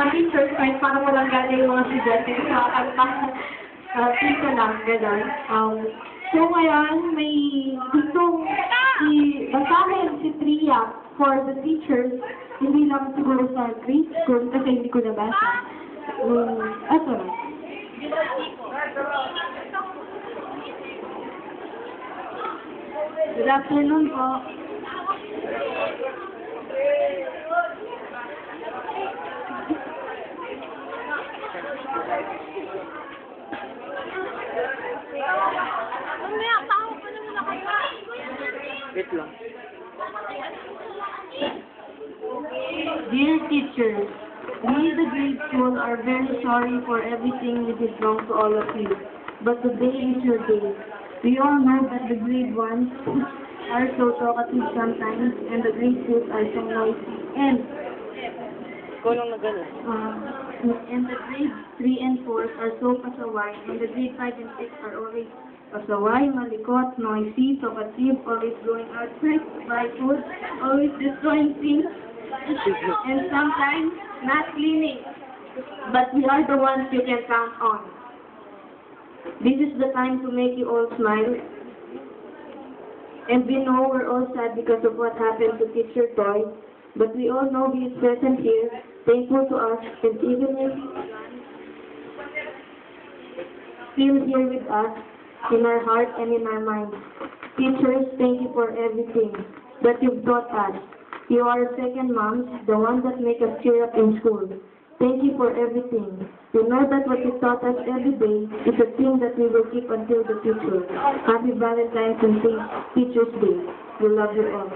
Teachers, kahit parang walang gana yung mga estudyante, nakakanta, pizza lang, gano'n. So ngayon, may gustong basahin si Tria for the teachers, hindi lang siguro sa grade school, kasi hindi ko nabasa. Ito na. Good afternoon po. Wait lang. Dear teachers, we the grade school are very sorry for everything we did wrong to all of you. But today is your day. We all know that the grade 1s are so talkative sometimes and the grade 2s are so noisy. Ikaw lang na gano'n. And the grade 3 and 4s are so pasaway and the grade 5 and 6 are always pasaway, malikot, noisy, talkative, always going outside to buy food, always destroying things, and sometimes not cleaning. But we are the ones you can count on. This is the time to make you all smile. And we know we're all sad because of what happened to Teacher Toy, but we all know he is present here, thankful to us, and even if still here with us, in our heart and in our minds. Teachers, thank you for everything that you've taught us. You are our second moms, the ones that make us cheer up in school. Thank you for everything. We know that what you taught us every day is a thing that we will keep until the future. Happy Valentine's and Teachers Day. We love you all.